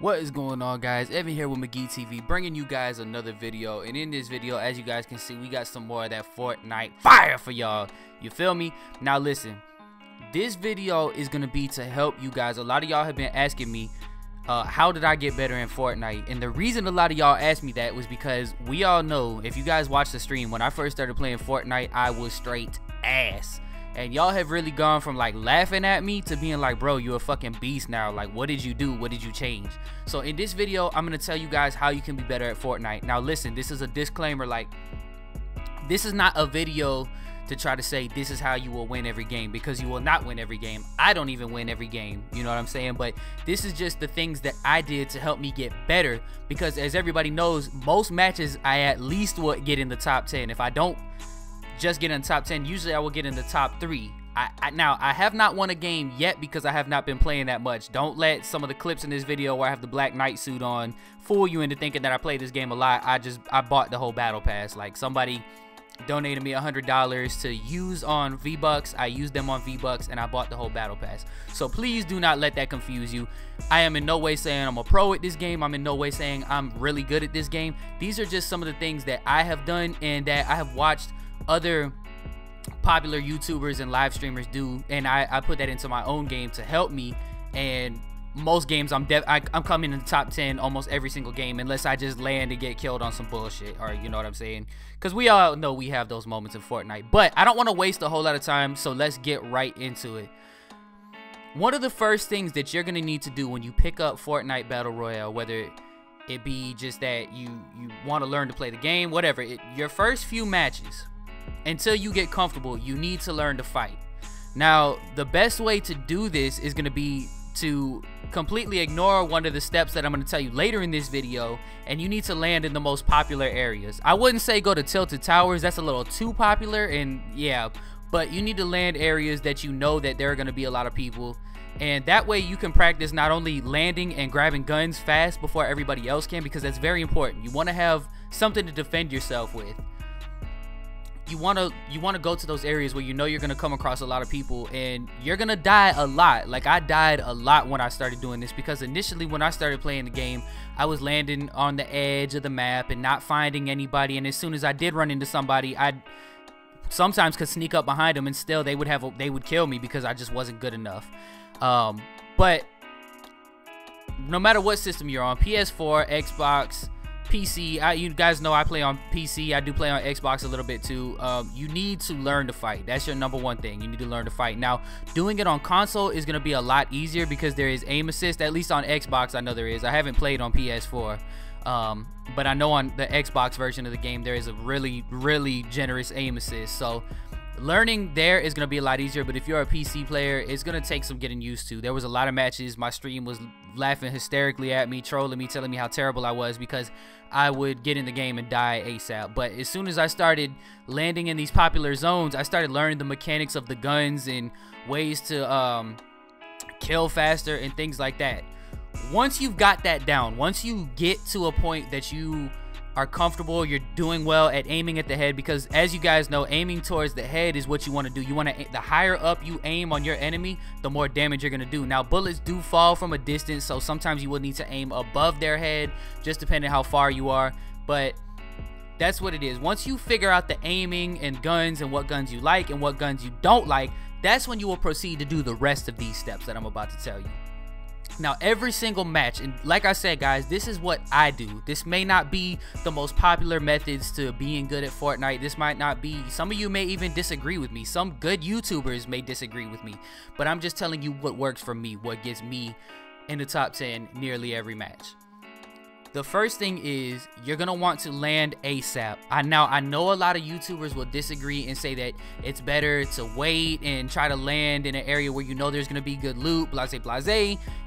What is going on, guys? Evan here with McGee TV, bringing you guys another video. And in this video, as you guys can see, we got some more of that Fortnite fire for y'all. You feel me? Now listen, this video is gonna be to help you guys. A lot of y'all have been asking me, how did I get better in Fortnite? And the reason a lot of y'all asked me that was because we all know, if you guys watched the stream, when I first started playing Fortnite, I was straight ass. And y'all have really gone from like laughing at me to being like, bro, you're a fucking beast now. Like, what did you do? What did you change? So in this video, I'm gonna tell you guys how you can be better at Fortnite. Now listen, this is a disclaimer. Like, this is not a video to try to say this is how you will win every game, because you will not win every game. I don't even win every game, you know what I'm saying? But this is just the things that I did to help me get better, because as everybody knows, most matches I at least will get in the top 10. If I don't just get in the top 10, usually I will get in the top 3. Now I have not won a game yet because I have not been playing that much. Don't let some of the clips in this video where I have the Black Knight suit on fool you into thinking that I play this game a lot. I bought the whole battle pass. Like, somebody donated me $100 to use on V-Bucks. I used them on V-Bucks and I bought the whole battle pass. So please do not let that confuse you. I am in no way saying I'm a pro at this game. I'm in no way saying I'm really good at this game. These are just some of the things that I have done and that I have watched other popular YouTubers and live streamers do, and I put that into my own game to help me. And most games I'm coming in the top 10 almost every single game, unless I just land and get killed on some bullshit, or you know what I'm saying, because we all know we have those moments in Fortnite. But I don't want to waste a whole lot of time, so let's get right into it. One of the first things that you're gonna need to do when you pick up Fortnite Battle Royale, whether it be just that you want to learn to play the game, whatever, your first few matches, until you get comfortable, you need to learn to fight. Now, the best way to do this is going to be to completely ignore one of the steps that I'm going to tell you later in this video, and you need to land in the most popular areas. I wouldn't say go to Tilted Towers, that's a little too popular, and yeah, but you need to land areas that you know that there are going to be a lot of people, and that way you can practice not only landing and grabbing guns fast before everybody else can, because that's very important. You want to have something to defend yourself with. You want to go to those areas where you know you're going to come across a lot of people, and you're going to die a lot. Like, I died a lot when I started doing this, because initially when I started playing the game, I was landing on the edge of the map and not finding anybody, and as soon as I did run into somebody, I sometimes could sneak up behind them, and still they would kill me because I just wasn't good enough. But no matter what system you're on, PS4, Xbox, PC, you guys know I play on PC. I do play on Xbox a little bit too. You need to learn to fight. That's your number one thing. You need to learn to fight. Now, doing it on console is going to be a lot easier because there is aim assist. At least on Xbox, I know there is. I haven't played on PS4, but I know on the Xbox version of the game there is a really generous aim assist. So learning there is going to be a lot easier. But if you're a PC player, it's going to take some getting used to. There was a lot of matches my stream was laughing hysterically at me, trolling me, telling me how terrible I was because I would get in the game and die ASAP. But as soon as I started landing in these popular zones, I started learning the mechanics of the guns and ways to kill faster and things like that. Once you've got that down, once you get to a point that you are comfortable, you're doing well at aiming at the head, because as you guys know, aiming towards the head is what you want to do. You want to, the higher up you aim on your enemy, the more damage you're going to do. Now, bullets do fall from a distance, so sometimes you will need to aim above their head, just depending how far you are, but that's what it is. Once you figure out the aiming and guns and what guns you like and what guns you don't like, that's when you will proceed to do the rest of these steps that I'm about to tell you. Now, every single match, and like I said, guys, this is what I do. This may not be the most popular methods to being good at Fortnite. This might not be, some of you may even disagree with me. Some good YouTubers may disagree with me, but I'm just telling you what works for me, what gets me in the top 10 nearly every match. The first thing is you're going to want to land ASAP. Now, I know a lot of YouTubers will disagree and say that it's better to wait and try to land in an area where you know there's going to be good loot, blase,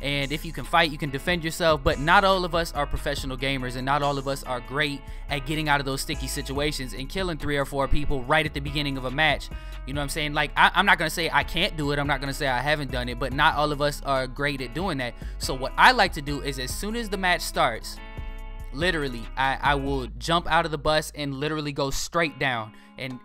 and if you can fight, you can defend yourself. But not all of us are professional gamers, and not all of us are great at getting out of those sticky situations and killing 3 or 4 people right at the beginning of a match. You know what I'm saying? Like, I'm not going to say I can't do it. I'm not going to say I haven't done it, but not all of us are great at doing that. So what I like to do is, as soon as the match starts, literally I will jump out of the bus and literally go straight down and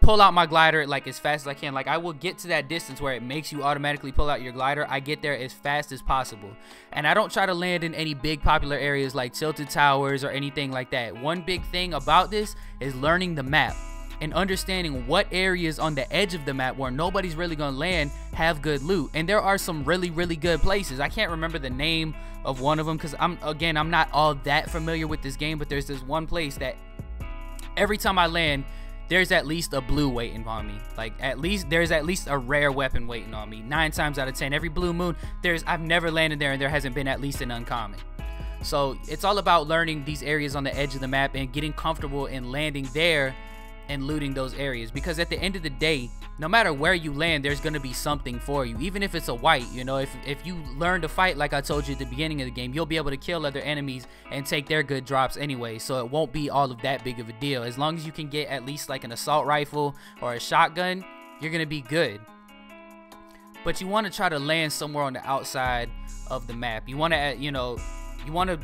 pull out my glider like as fast as I can. Like, I will get to that distance where it makes you automatically pull out your glider. I get there as fast as possible, and I don't try to land in any big popular areas like tilted towers or anything like that. One big thing about this is learning the map and understanding what areas on the edge of the map where nobody's really gonna land have good loot. And there are some really good places. I can't remember the name of one of them because I'm not all that familiar with this game, but there's this one place that every time I land, there's at least a blue waiting on me. Like, there's at least a rare weapon waiting on me. 9 times out of 10, every blue moon, I've never landed there and there hasn't been at least an uncommon. So it's all about learning these areas on the edge of the map and getting comfortable in landing there and looting those areas, because at the end of the day, no matter where you land, there's gonna be something for you. Even if it's a white, you know, if you learn to fight like I told you at the beginning of the game, you'll be able to kill other enemies and take their good drops anyway, so it won't be all of that big of a deal. As long as you can get at least like an assault rifle or a shotgun, you're gonna be good. But you want to try to land somewhere on the outside of the map. You want to,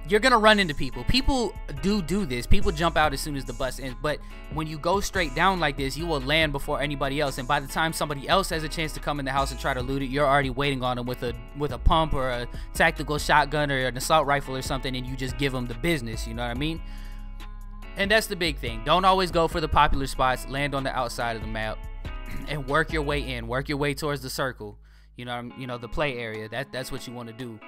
you're gonna run into people. People do this. People jump out as soon as the bus ends. But when you go straight down like this, you will land before anybody else. And by the time somebody else has a chance to come in the house and try to loot it, you're already waiting on them with a pump or a tactical shotgun or an assault rifle or something, and you just give them the business. You know what I mean? And that's the big thing. Don't always go for the popular spots. Land on the outside of the map and work your way in. Work your way towards the circle. You know, the play area. That's what you want to do.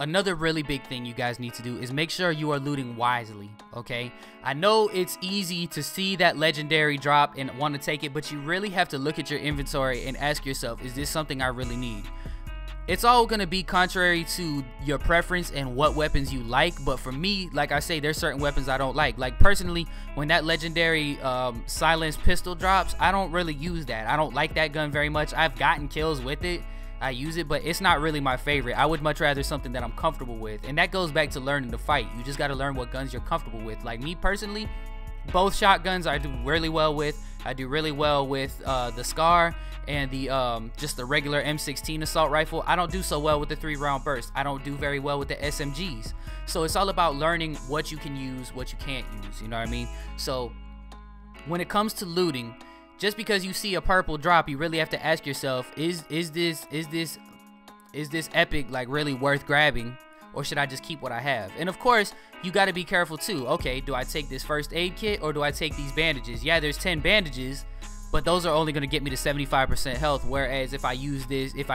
Another really big thing you guys need to do is make sure you are looting wisely, okay? I know it's easy to see that legendary drop and want to take it, but you really have to look at your inventory and ask yourself, is this something I really need? It's all going to be contrary to your preference and what weapons you like, but for me, like I say, there's certain weapons I don't like. Like, personally, when that legendary silenced pistol drops, I don't really use that. I don't like that gun very much. I've gotten kills with it. I use it, but it's not really my favorite. I would much rather something that I'm comfortable with, and that goes back to learning to fight. You just got to learn what guns you're comfortable with. Like me personally, both shotguns I do really well with. I do really well with the Scar and the just the regular M16 assault rifle. I don't do so well with the 3-round burst. I don't do very well with the SMGs. So it's all about learning what you can use, what you can't use. You know what I mean? So when it comes to looting, just because you see a purple drop, you really have to ask yourself, is this epic like really worth grabbing, or should I just keep what I have? And of course, you got to be careful too. Okay, do I take this first aid kit or do I take these bandages? Yeah, there's 10 bandages, but those are only going to get me to 75% health, whereas if I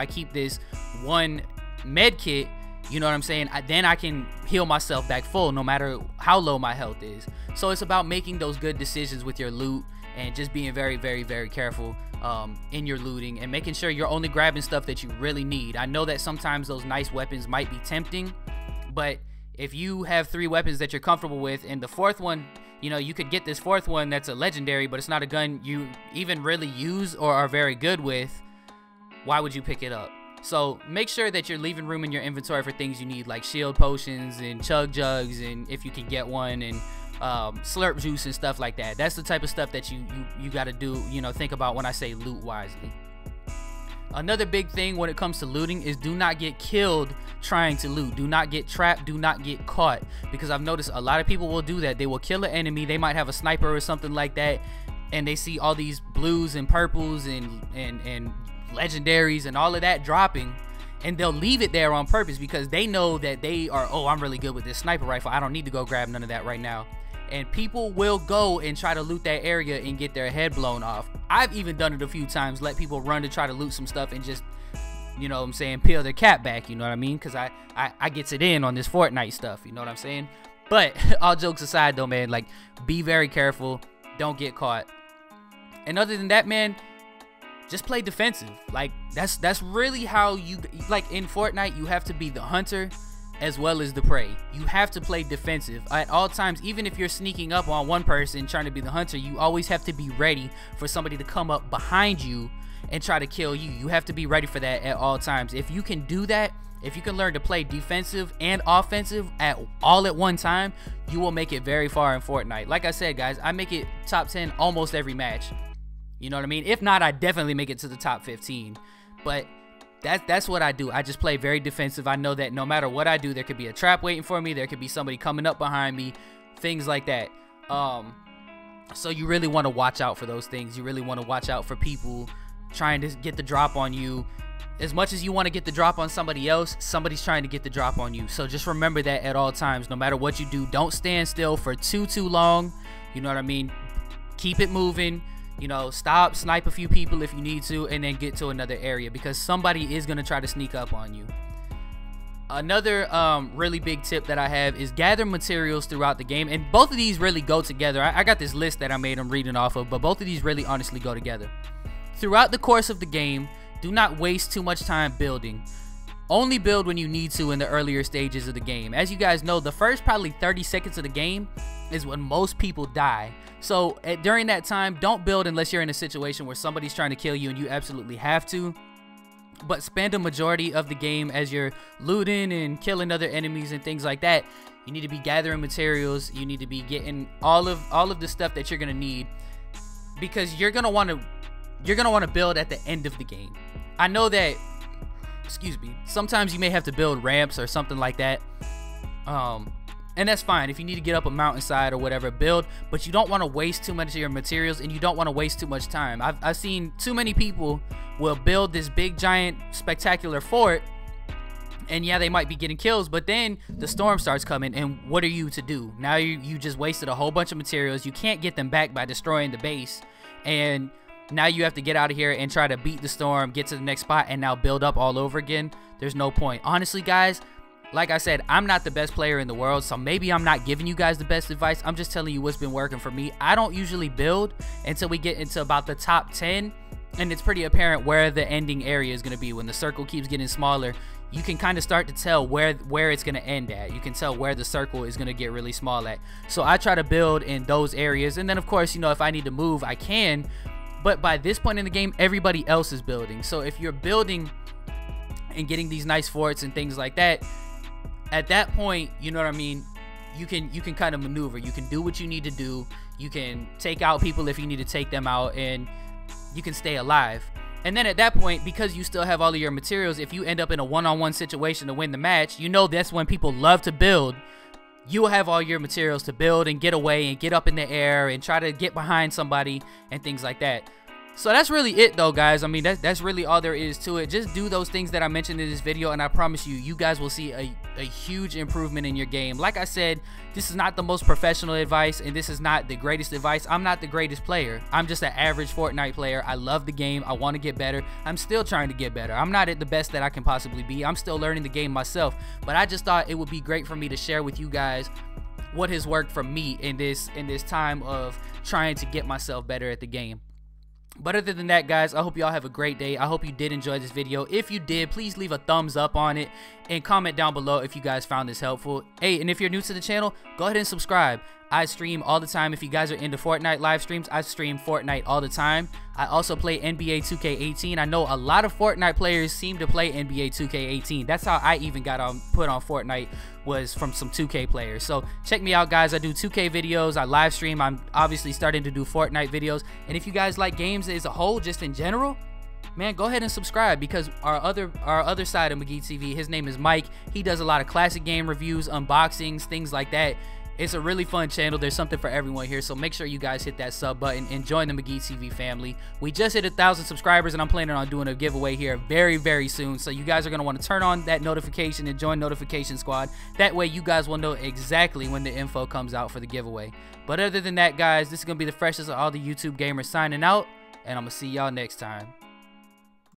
keep this one med kit, you know what I'm saying, then I can heal myself back full no matter how low my health is. So it's about making those good decisions with your loot and just being very careful in your looting and making sure you're only grabbing stuff that you really need. I know that sometimes those nice weapons might be tempting, but if you have 3 weapons that you're comfortable with and the 4th one, you know, you could get this 4th one that's a legendary, but it's not a gun you even really use or are very good with, why would you pick it up? So make sure that you're leaving room in your inventory for things you need, like shield potions and chug jugs, and if you can get one, and slurp juice and stuff like that. That's the type of stuff that you got to do, you know, think about when I say loot wisely. Another big thing when it comes to looting is do not get killed trying to loot. Do not get trapped. Do not get caught, because I've noticed a lot of people will do that. They will kill an enemy. They might have a sniper or something like that, and they see all these blues and purples and legendaries and all of that dropping, and they'll leave it there on purpose because they know that they are, oh, I'm really good with this sniper rifle. I don't need to go grab none of that right now. And people will go and try to loot that area and get their head blown off. I've even done it a few times, let people run to try to loot some stuff and just, you know what I'm saying, peel their cap back, you know what I mean? Because I gets it in on this Fortnite stuff, you know what I'm saying? But all jokes aside though, man, like, be very careful. Don't get caught. And other than that, man, just play defensive. Like, that's really how you, like, in Fortnite, you have to be the hunter as well as the prey. You have to play defensive at all times. Even if you're sneaking up on one person trying to be the hunter, you always have to be ready for somebody to come up behind you and try to kill you. You have to be ready for that at all times. If you can do that, if you can learn to play defensive and offensive all at one time, you will make it very far in Fortnite. Like I said, guys, I make it top 10 almost every match. You know what I mean? If not, I definitely make it to the top 15. But that's what I do. I just play very defensive. I know that no matter what I do, there could be a trap waiting for me. There could be somebody coming up behind me. Things like that. So you really want to watch out for those things. You really want to watch out for people trying to get the drop on you. As much as you want to get the drop on somebody else, somebody's trying to get the drop on you. So just remember that at all times. No matter what you do, don't stand still for too long. You know what I mean? Keep it moving. You know, stop, snipe a few people if you need to, and then get to another area, because somebody is going to try to sneak up on you. Another really big tip that I have is gather materials throughout the game, and both of these really go together. I got this list that I made I'm reading off of, but both of these really honestly go together. Throughout the course of the game, do not waste too much time building. Only build when you need to in the earlier stages of the game. As you guys know, the first probably 30 seconds of the game is when most people die. So during that time, don't build unless you're in a situation where somebody's trying to kill you and you absolutely have to. But spend a majority of the game as you're looting and killing other enemies and things like that. You need to be gathering materials. You need to be getting all of the stuff that you're gonna need, because you're gonna want to build at the end of the game. I know that, excuse me, sometimes you may have to build ramps or something like that. And that's fine. If you need to get up a mountainside or whatever, build, but you don't want to waste too much of your materials, and you don't want to waste too much time. I've seen too many people will build this big giant spectacular fort, and yeah, they might be getting kills, but then the storm starts coming, and what are you to do? Now you just wasted a whole bunch of materials. You can't get them back by destroying the base, and now you have to get out of here and try to beat the storm, get to the next spot, and now build up all over again. There's no point. Honestly, guys, like I said, I'm not the best player in the world, so maybe I'm not giving you guys the best advice. I'm just telling you what's been working for me. I don't usually build until we get into about the top 10, and it's pretty apparent where the ending area is going to be. When the circle keeps getting smaller, you can kind of start to tell where it's going to end at. You can tell where the circle is going to get really small at. So I try to build in those areas, and then of course, you know, if I need to move, I can. But by this point in the game, everybody else is building. So if you're building and getting these nice forts and things like that, at that point, you know what I mean, you can kind of maneuver. You can do what you need to do. You can take out people if you need to take them out, and you can stay alive. And then at that point, because you still have all of your materials, if you end up in a one-on-one situation to win the match, you know that's when people love to build. You'll have all your materials to build and get away and get up in the air and try to get behind somebody and things like that. So that's really it though, guys. I mean, that's really all there is to it. Just do those things that I mentioned in this video, and I promise you, you guys will see a huge improvement in your game. Like I said, this is not the most professional advice, and this is not the greatest advice. I'm not the greatest player. I'm just an average Fortnite player. I love the game. I want to get better. I'm still trying to get better. I'm not at the best that I can possibly be. I'm still learning the game myself, but I just thought it would be great for me to share with you guys what has worked for me in this time of trying to get myself better at the game. But other than that, guys, I hope y'all have a great day. I hope you did enjoy this video. If you did, please leave a thumbs up on it and comment down below if you guys found this helpful. Hey, and if you're new to the channel, go ahead and subscribe. I stream all the time. If you guys are into Fortnite live streams, I stream Fortnite all the time. I also play NBA 2K18. I know a lot of Fortnite players seem to play NBA 2K18. That's how I even got put on Fortnite, was from some 2K players. So check me out, guys. I do 2K videos. I live stream. I'm obviously starting to do Fortnite videos. And if you guys like games as a whole, just in general, man, go ahead and subscribe, because our other side of McGee TV, his name is Mike. He does a lot of classic game reviews, unboxings, things like that. It's a really fun channel. There's something for everyone here, so make sure you guys hit that sub button and join the McGee TV family. We just hit 1,000 subscribers, and I'm planning on doing a giveaway here very, very soon. So you guys are going to want to turn on that notification and join Notification Squad. That way you guys will know exactly when the info comes out for the giveaway. But other than that, guys, this is going to be the freshest of all the YouTube gamers signing out, and I'm going to see y'all next time.